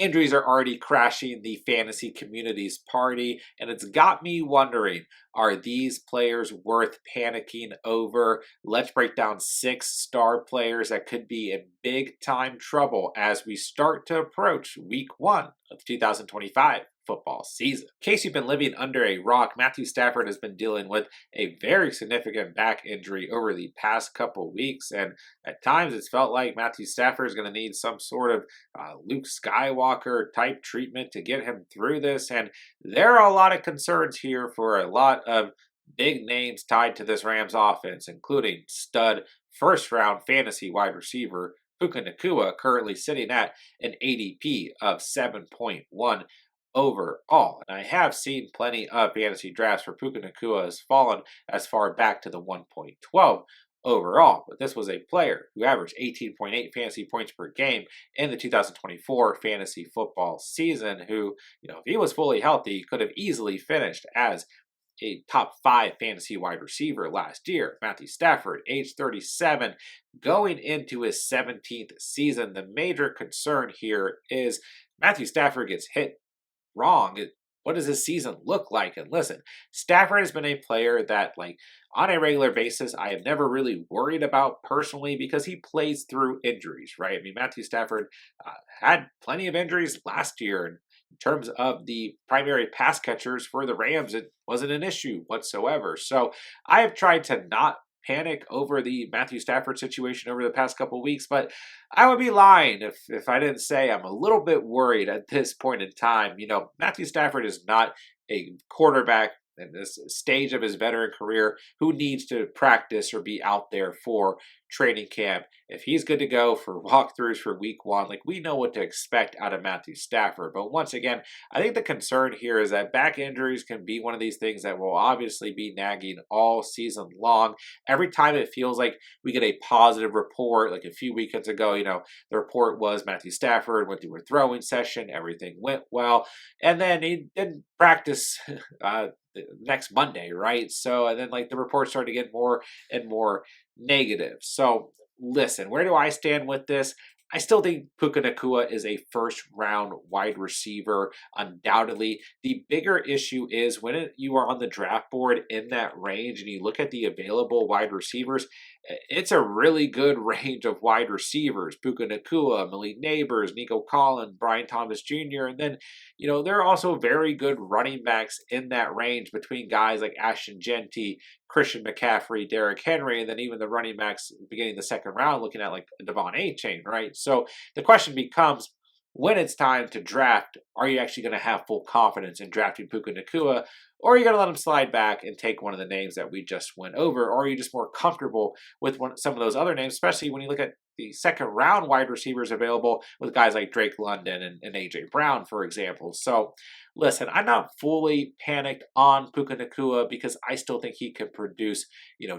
Injuries are already crashing the fantasy community's party, and it's got me wondering, are these players worth panicking over? Let's break down 6 star players that could be in big time trouble as we start to approach week 1 of 2025 football season. In case you've been living under a rock, Matthew Stafford has been dealing with a very significant back injury over the past couple weeks, and at times it's felt like Matthew Stafford is going to need some sort of Luke Skywalker type treatment to get him through this. And there are a lot of concerns here for a lot of big names tied to this Rams offense, including stud first round fantasy wide receiver Puka Nacua, currently sitting at an ADP of 7.1 overall. And I have seen plenty of fantasy drafts where Puka Nacua has fallen as far back to the 1.12 overall. But this was a player who averaged 18.8 fantasy points per game in the 2024 fantasy football season, who, if he was fully healthy, could have easily finished as a top 5 fantasy wide receiver last year. Matthew Stafford, age 37, going into his 17th season. The major concern here is Matthew Stafford gets hit wrong. What does his season look like? And listen, Stafford has been a player that, on a regular basis, I have never really worried about personally because he plays through injuries, right? I mean, Matthew Stafford had plenty of injuries last year. And in terms of the primary pass catchers for the Rams, it wasn't an issue whatsoever. So I have tried to not panic over the Matthew Stafford situation over the past couple of weeks, but I would be lying if I didn't say I'm a little bit worried at this point in time. Matthew Stafford is not a quarterback in this stage of his veteran career who needs to practice or be out there for training camp. If he's good to go for walkthroughs for week 1, we know what to expect out of Matthew Stafford. But once again, I think the concern here is that back injuries can be one of these things that will obviously be nagging all season long. Every time it feels like we get a positive report, like a few weekends ago, the report was Matthew Stafford went through a throwing session, everything went well, and then he didn't practice next Monday, right? So, and then the reports started to get more and more negative. So, listen, where do I stand with this? I still think Puka Nacua is a first round wide receiver, undoubtedly. The bigger issue is when you are on the draft board in that range and you look at the available wide receivers, it's a really good range of wide receivers. Puka Nacua, Malik Nabers, Nico Collins, Brian Thomas Jr. And then, there are also very good running backs in that range between guys like Achane, Christian McCaffrey, Derrick Henry, and then even the running backs beginning the second round, looking at Davante, right? So the question becomes, when it's time to draft, are you actually going to have full confidence in drafting Puka Nacua, or are you going to let him slide back and take one of the names that we just went over, or are you just more comfortable with some of those other names, especially when you look at the second round wide receivers available with guys like Drake London and A.J. Brown, for example. So listen, I'm not fully panicked on Puka Nacua because I still think he can produce,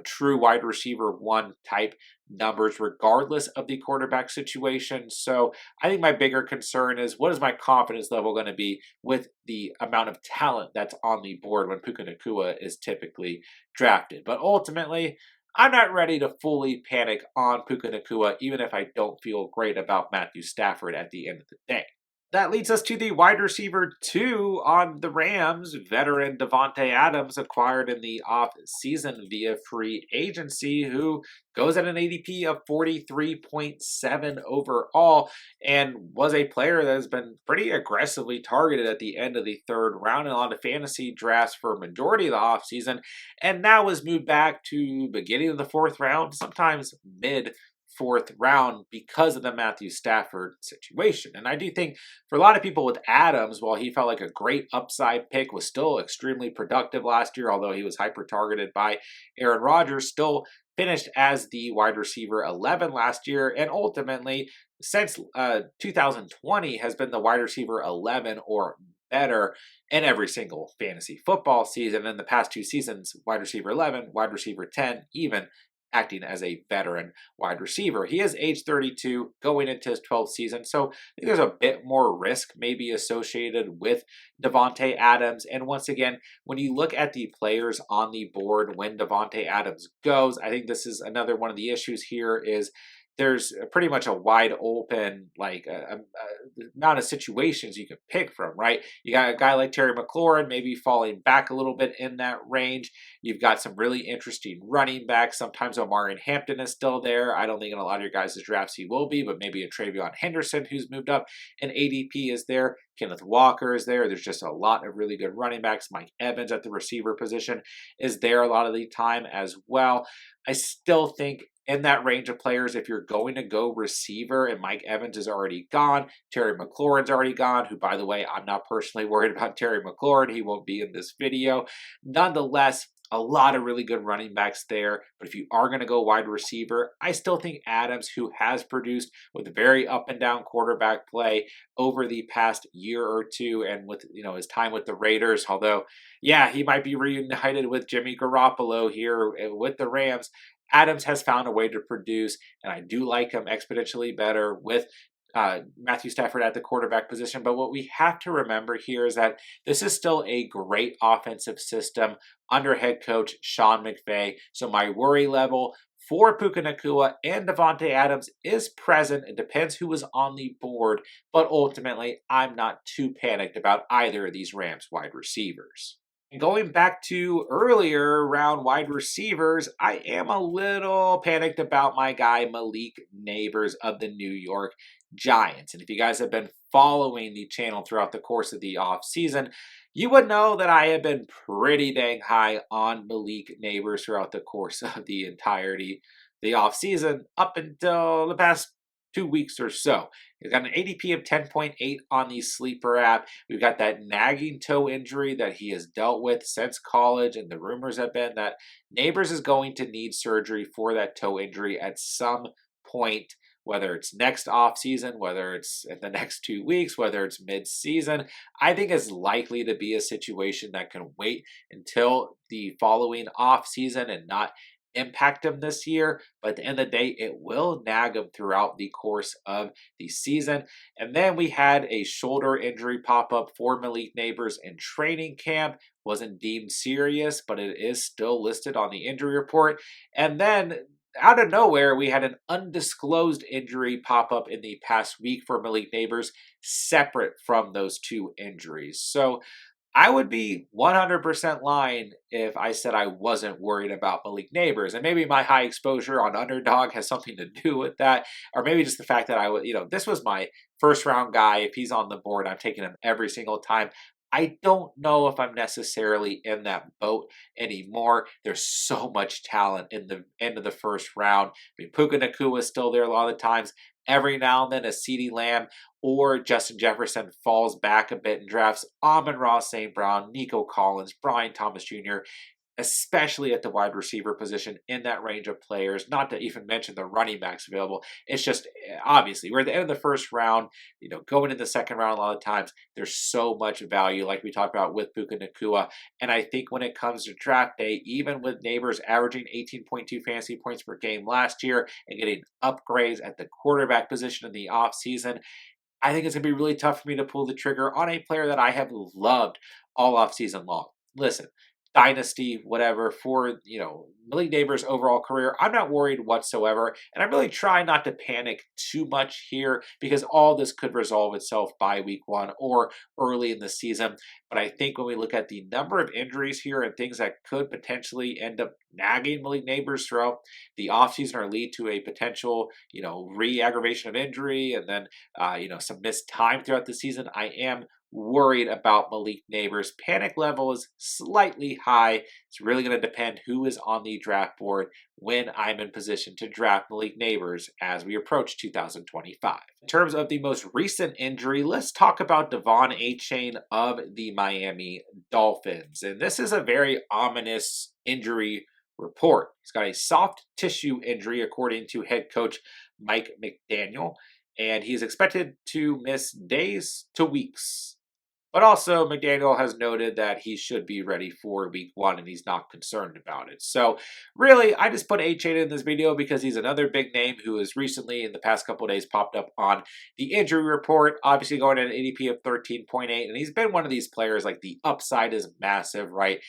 true wide receiver 1 type numbers regardless of the quarterback situation. So I think my bigger concern is, what is my confidence level going to be with the amount of talent that's on the board when Puka Nacua is typically drafted? But ultimately, I'm not ready to fully panic on Puka Nacua, even if I don't feel great about Matthew Stafford at the end of the day. That leads us to the wide receiver 2 on the Rams. Veteran Davante Adams, acquired in the off-season via free agency, who goes at an ADP of 43.7 overall and was a player that has been pretty aggressively targeted at the end of the third round in a lot of fantasy drafts for a majority of the offseason, and now is moved back to beginning of the 4th round, sometimes mid 4th round, because of the Matthew Stafford situation. And I do think for a lot of people with Adams, while he felt like a great upside pick, was still extremely productive last year, although he was hyper targeted by Aaron Rodgers, still finished as the wide receiver 11 last year, and ultimately since 2020 has been the wide receiver 11 or better in every single fantasy football season. In the past 2 seasons, wide receiver 11, wide receiver 10, even acting as a veteran wide receiver. He is age 32, going into his 12th season, so I think there's a bit more risk maybe associated with Davante Adams. And once again, when you look at the players on the board when Davante Adams goes, I think this is another one of the issues here is there's pretty much a wide open, like, amount of situations you can pick from, right? You got a guy like Terry McLaurin, maybe falling back a little bit in that range. You've got some really interesting running backs. Sometimes Omarion Hampton is still there. I don't think in a lot of your guys' drafts he will be, but maybe a Travion Henderson who's moved up and ADP is there. Kenneth Walker is there. There's just a lot of really good running backs. Mike Evans at the receiver position is there a lot of the time as well. I still think in that range of players, if you're going to go receiver and Mike Evans is already gone, Terry McLaurin's already gone, who, by the way, I'm not personally worried about Terry McLaurin. He won't be in this video. Nonetheless, a lot of really good running backs there. But if you are going to go wide receiver, I still think Adams, who has produced with very up and down quarterback play over the past year or two, and with his time with the Raiders, although yeah, he might be reunited with Jimmy Garoppolo here with the Rams. Adams has found a way to produce, and I do like him exponentially better with Matthew Stafford at the quarterback position. But what we have to remember here is that this is still a great offensive system under head coach Sean McVay. So my worry level for Puka Nacua and Davante Adams is present. It depends who is on the board, but ultimately, I'm not too panicked about either of these Rams wide receivers. Going back to earlier round wide receivers, I am a little panicked about my guy Malik Nabers of the New York Giants. And if you guys have been following the channel throughout the course of the offseason, you would know that I have been pretty dang high on Malik Nabers throughout the course of the entirety the offseason up until the past 2 weeks or so. He's got an ADP of 10.8 on the sleeper app. We've got that nagging toe injury that he has dealt with since college, and the rumors have been that Nabers is going to need surgery for that toe injury at some point, whether it's next offseason, whether it's in the next 2 weeks, whether it's mid-season. I think it's likely to be a situation that can wait until the following offseason and not impact him this year, but at the end of the day, it will nag him throughout the course of the season. And then we had a shoulder injury pop up for Malik Nabers in training camp. Wasn't deemed serious, but it is still listed on the injury report. And then out of nowhere, we had an undisclosed injury pop up in the past week for Malik Nabers, separate from those two injuries. So I would be 100% lying if I said I wasn't worried about Malik Nabers. And maybe my high exposure on Underdog has something to do with that. Or maybe just the fact that this was my first round guy. If he's on the board, I'm taking him every single time. I don't know if I'm necessarily in that boat anymore. There's so much talent in the end of the first round. I mean, Puka Nacua is still there a lot of the times. Every now and then, a CeeDee Lamb or Justin Jefferson falls back a bit in drafts. Amon-Ra St. Brown, Nico Collins, Brian Thomas Jr., especially at the wide receiver position in that range of players, not to even mention the running backs available. It's just, obviously, we're at the end of the first round, going in the second round a lot of times, there's so much value, like we talked about with Puka Nacua. And I think when it comes to draft day, even with Nabers averaging 18.2 fantasy points per game last year and getting upgrades at the quarterback position in the offseason, I think it's going to be really tough for me to pull the trigger on a player that I have loved all offseason long. Listen, dynasty, whatever, for, Malik Nabers' overall career, I'm not worried whatsoever. And I really try not to panic too much here because all this could resolve itself by week one or early in the season. But I think when we look at the number of injuries here and things that could potentially end up nagging Malik Nabers throughout the offseason or lead to a potential, re-aggravation of injury and then, some missed time throughout the season, I am worried about Malik Nabers. Panic level is slightly high. It's really going to depend who is on the draft board when I'm in position to draft Malik Nabers as we approach 2025. In terms of the most recent injury, let's talk about Achane of the Miami Dolphins. And this is a very ominous injury report. He's got a soft tissue injury, according to head coach Mike McDaniel, and he's expected to miss days to weeks But also, McDaniel has noted that he should be ready for week 1 and he's not concerned about it. So, really, I just put Achane in this video because he's another big name who has recently, in the past couple of days, popped up on the injury report. Obviously, going at an ADP of 13.8, and he's been one of these players like the upside is massive, right?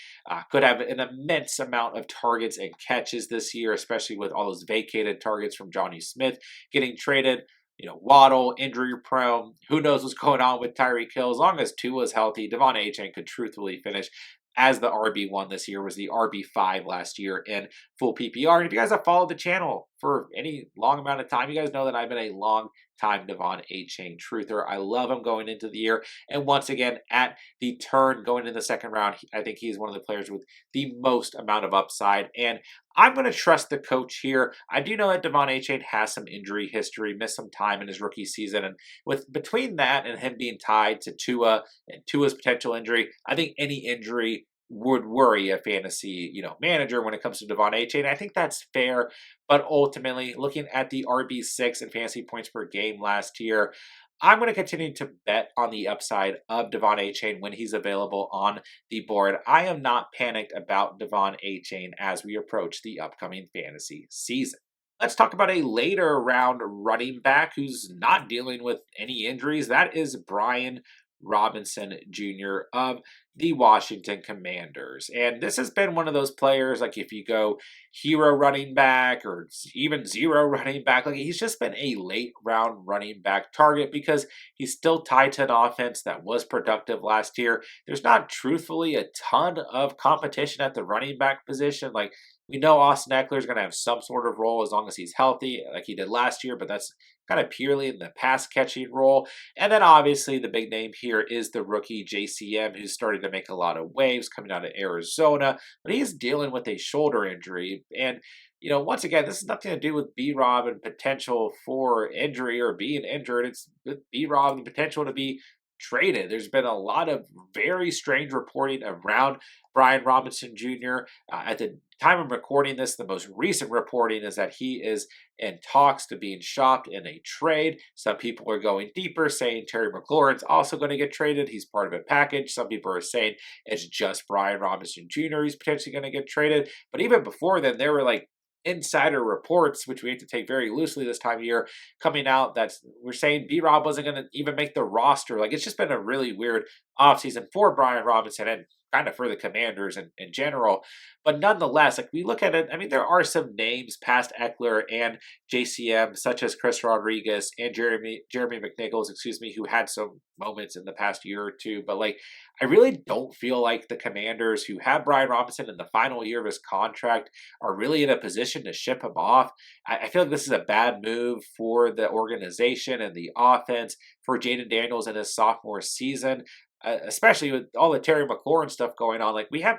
Could have an immense amount of targets and catches this year, especially with all those vacated targets from Johnny Smith getting traded. Waddle, injury prone. Who knows what's going on with Tyreek Hill? As long as Tua's healthy, Davante Achane could truthfully finish as the RB1 this year, was the RB5 last year in full PPR. And if you guys have followed the channel for any long amount of time, you guys know that I've been a long time Davante Achane truther. I love him going into the year. And once again, at the turn going in the second round, I think he's one of the players with the most amount of upside. And I'm going to trust the coach here. I do know that Davante Achane has some injury history, missed some time in his rookie season. And with between that and him being tied to Tua and Tua's potential injury, I think any injury would worry a fantasy, manager when it comes to Davante Achane. I think that's fair. But ultimately, looking at the RB6 and fantasy points per game last year, I'm going to continue to bet on the upside of Davante Achane when he's available on the board. I am not panicked about Davante Achane as we approach the upcoming fantasy season. Let's talk about a later round running back who's not dealing with any injuries. That is Brian Robinson Jr. of the Washington Commanders. And this has been one of those players, like if you go hero running back or even zero running back, like he's just been a late round running back target because he's still tied to an offense that was productive last year. There's not truthfully a ton of competition at the running back position. Like we know Austin Eckler is going to have some sort of role as long as he's healthy, like he did last year, but that's kind of purely in the pass catching role. And then obviously the big name here is the rookie JCM, who's starting to make a lot of waves coming out of Arizona, but he's dealing with a shoulder injury. And once again, this has nothing to do with B-Rob and potential for injury or being injured. It's with B-Rob and the potential to be traded. There's been a lot of very strange reporting around Brian Robinson Jr. At the time of recording this, the most recent reporting is that he is in talks to being shopped in a trade. Some people are going deeper, saying Terry McLaurin's also going to get traded. He's part of a package. Some people are saying it's just Brian Robinson Jr. He's potentially going to get traded. But even before then, there were like insider reports, which we have to take very loosely this time of year, coming out that we're saying B-Rob wasn't going to even make the roster. Like it's just been a really weird offseason for Brian Robinson and kind of for the Commanders in general. But nonetheless, like we look at it, I mean, there are some names past Eckler and JCM, such as Chris Rodriguez and Jeremy McNichols, who had some moments in the past year or two. But like, I really don't feel like the Commanders, who have Brian Robinson in the final year of his contract, are really in a position to ship him off. I feel like this is a bad move for the organization and the offense for Jaden Daniels in his sophomore season. Especially with all the Terry McLaurin stuff going on. Like we have,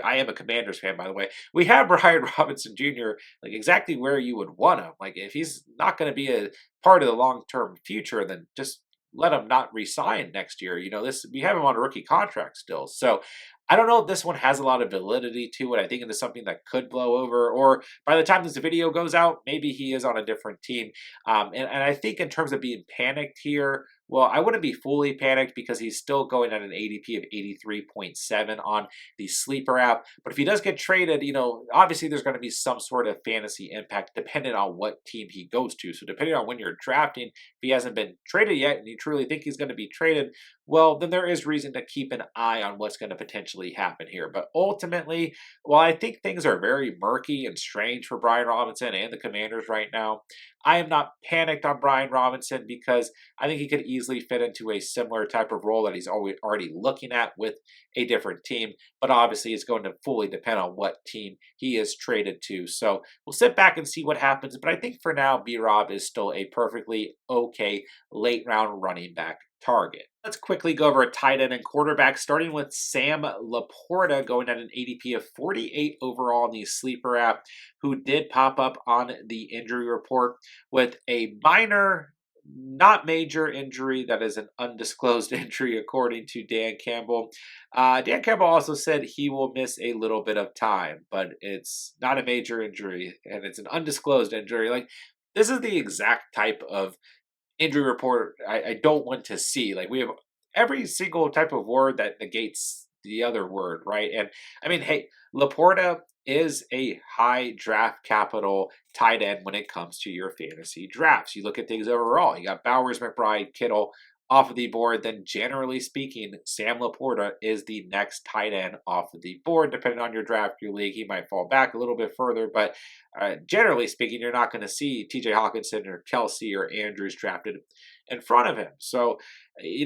I am a Commanders fan, by the way. We have Brian Robinson Jr. like exactly where you would want him. Like if he's not going to be a part of the long-term future, then just let him not resign next year. We have him on a rookie contract still. So I don't know if this one has a lot of validity to it. I think it is something that could blow over, or by the time this video goes out, maybe he is on a different team. And I think in terms of being panicked here, well, I wouldn't be fully panicked because he's still going at an ADP of 83.7 on the sleeper app. But if he does get traded, obviously there's going to be some sort of fantasy impact depending on what team he goes to. So depending on when you're drafting, if he hasn't been traded yet and you truly think he's going to be traded, well, then there is reason to keep an eye on what's going to potentially happen here. But ultimately, while I think things are very murky and strange for Brian Robinson and the Commanders right now, I am not panicked on Brian Robinson because I think he could easily fit into a similar type of role that he's already looking at with a different team. But obviously, it's going to fully depend on what team he is traded to. So we'll sit back and see what happens. But I think for now, B-Rob is still a perfectly okay late round running back target. Let's quickly go over a tight end and quarterback, starting with Sam LaPorta going at an ADP of 48 overall in the sleeper app, who did pop up on the injury report with a minor, not major injury that is an undisclosed injury, according to Dan Campbell. Dan Campbell also said he will miss a little bit of time, but it's not a major injury and it's an undisclosed injury. Like, this is the exact type of injury report I don't want to see. Like we have every single type of word that negates the other word, right? And I mean, hey, LaPorta is a high draft capital tight end when it comes to your fantasy drafts. You look at things overall, you got Bowers, McBride, Kittle off of the board, then generally speaking, Sam LaPorta is the next tight end off of the board. Depending on your draft, your league, he might fall back a little bit further, but generally speaking, you're not going to see TJ Hawkinson or Kelsey or Andrews drafted in front of him. So, you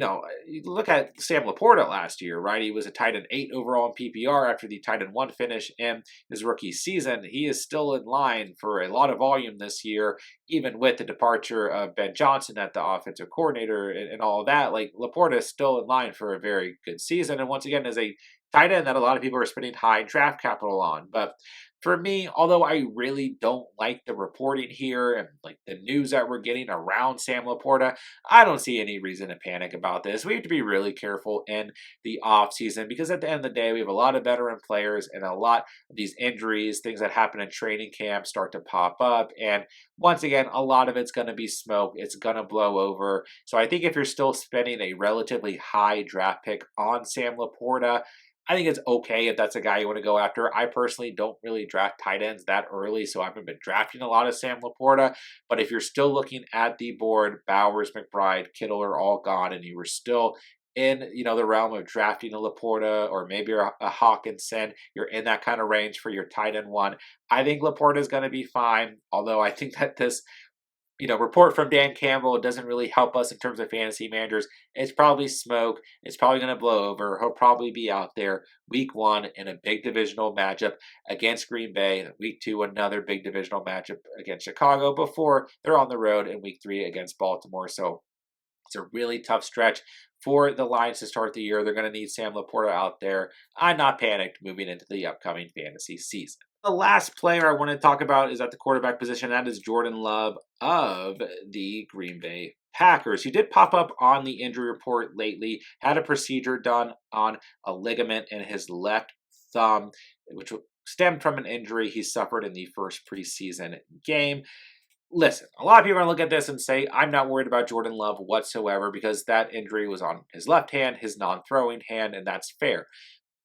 look at Sam Laporta last year, right? He was a tight end 8 overall in PPR after the tight end 1 finish in his rookie season. He is still in line for a lot of volume this year, even with the departure of Ben Johnson at the offensive coordinator and all of that. Like, Laporta is still in line for a very good season. And once again, is a tight end that a lot of people are spending high draft capital on. But for me, although I really don't like the reporting here and like the news that we're getting around Sam Laporta, I don't see any reason to panic about this. We have to be really careful in the offseason because at the end of the day, we have a lot of veteran players and a lot of these injuries, things that happen in training camp start to pop up. And once again, a lot of it's going to be smoke. It's going to blow over. So I think if you're still spending a relatively high draft pick on Sam Laporta, I think it's okay if that's a guy you want to go after. I personally don't really draft tight ends that early, so I haven't been drafting a lot of Sam Laporta. But if you're still looking at the board, Bowers, McBride, Kittle are all gone, and you were still in the realm of drafting a Laporta or maybe a Hawkinson, you're in that kind of range for your tight end one. I think Laporta is going to be fine. Although I think that this report from Dan Campbell doesn't really help us in terms of fantasy managers. It's probably smoke. It's probably going to blow over. He'll probably be out there week 1 in a big divisional matchup against Green Bay. Week 2, another big divisional matchup against Chicago before they're on the road in week 3 against Baltimore. So it's a really tough stretch for the Lions to start the year. They're going to need Sam Laporta out there. I'm not panicked moving into the upcoming fantasy season. The last player I want to talk about is at the quarterback position. That is Jordan Love of the Green Bay Packers. He did pop up on the injury report lately, had a procedure done on a ligament in his left thumb, which stemmed from an injury he suffered in the first preseason game. Listen, a lot of people are going to look at this and say, I'm not worried about Jordan Love whatsoever because that injury was on his left hand, his non throwing hand, and that's fair.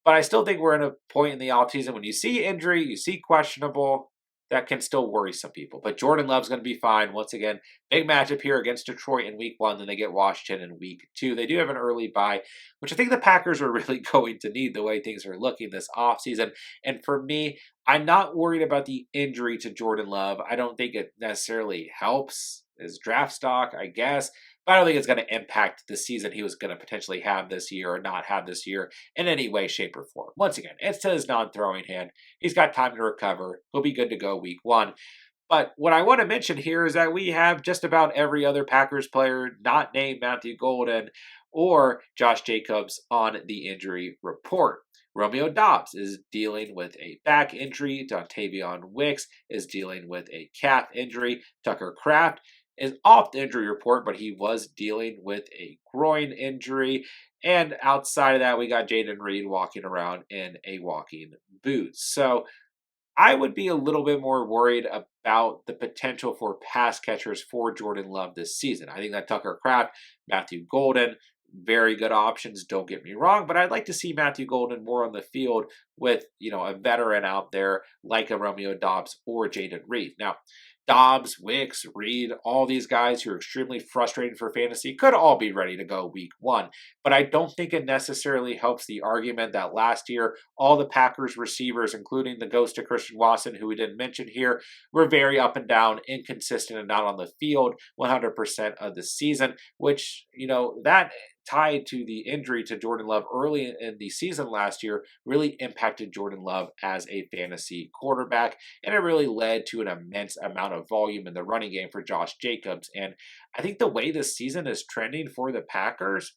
But I still think we're in a point in the offseason when you see injury, you see questionable, that can still worry some people. But Jordan Love's going to be fine. Once again, big matchup here against Detroit in week 1. Then they get Washington in week 2. They do have an early bye, which I think the Packers are really going to need the way things are looking this offseason. And for me, I'm not worried about the injury to Jordan Love. I don't think it necessarily helps his draft stock, I guess. But I don't think it's going to impact the season he was going to potentially have this year or not have this year in any way, shape, or form. Once again, it's to his non-throwing hand. He's got time to recover. He'll be good to go week 1. But what I want to mention here is that we have just about every other Packers player not named Matthew Golden or Josh Jacobs on the injury report. Romeo Dobbs is dealing with a back injury. Dontavion Wicks is dealing with a calf injury. Tucker Kraft is off the injury report, but he was dealing with a groin injury. And outside of that, we got Jaden Reed walking around in a walking boot. So I would be a little bit more worried about the potential for pass catchers for Jordan Love this season. I think that Tucker Kraft, Matthew Golden, very good options, don't get me wrong, but I'd like to see Matthew Golden more on the field with, a veteran out there like a Romeo Dobbs or Jaden Reed. Now, Dobbs, Wicks, Reed, all these guys who are extremely frustrated for fantasy could all be ready to go week 1. But I don't think it necessarily helps the argument that last year, all the Packers receivers, including the ghost of Christian Watson, who we didn't mention here, were very up and down, inconsistent, and not on the field 100% of the season, which, that tied to the injury to Jordan Love early in the season last year really impacted Jordan Love as a fantasy quarterback, and it really led to an immense amount of volume in the running game for Josh Jacobs. And I think the way this season is trending for the Packers,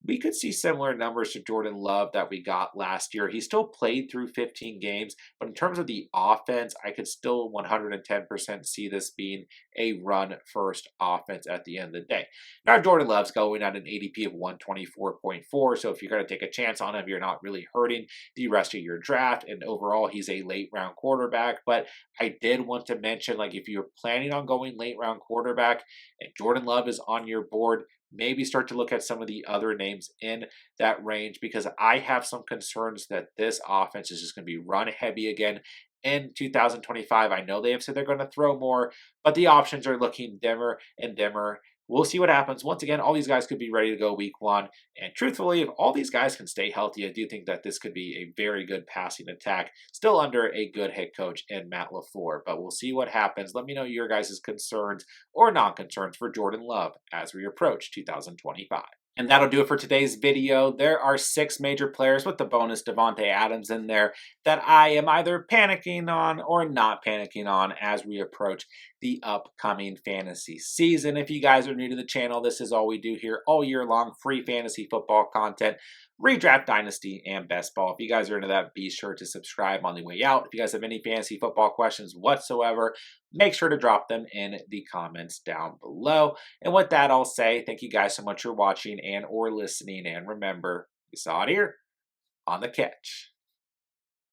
we could see similar numbers to Jordan Love that we got last year. He still played through 15 games, but in terms of the offense, I could still 110% see this being a run-first offense at the end of the day. Now, Jordan Love's going at an ADP of 124.4, so if you're going to take a chance on him, you're not really hurting the rest of your draft, and overall, he's a late-round quarterback, but I did want to mention, if you're planning on going late-round quarterback and Jordan Love is on your board, maybe start to look at some of the other names in that range, because I have some concerns that this offense is just going to be run heavy again in 2025. I know they have said they're going to throw more, but the options are looking dimmer and dimmer. We'll see what happens. Once again, all these guys could be ready to go week one. And truthfully, if all these guys can stay healthy, I do think that this could be a very good passing attack, still under a good head coach in Matt LaFleur. But we'll see what happens. Let me know your guys' concerns or non-concerns for Jordan Love as we approach 2025. And that'll do it for today's video. There are 6 major players with the bonus Davante Adams in there that I am either panicking on or not panicking on as we approach the upcoming fantasy season. If you guys are new to the channel, this is all we do here all year long, free fantasy football content, redraft, dynasty, and best ball. If you guys are into that, be sure to subscribe on the way out. If you guys have any fantasy football questions whatsoever, make sure to drop them in the comments down below. And with that, I'll say thank you guys so much for watching and or listening. And remember, you saw it here on The Catch.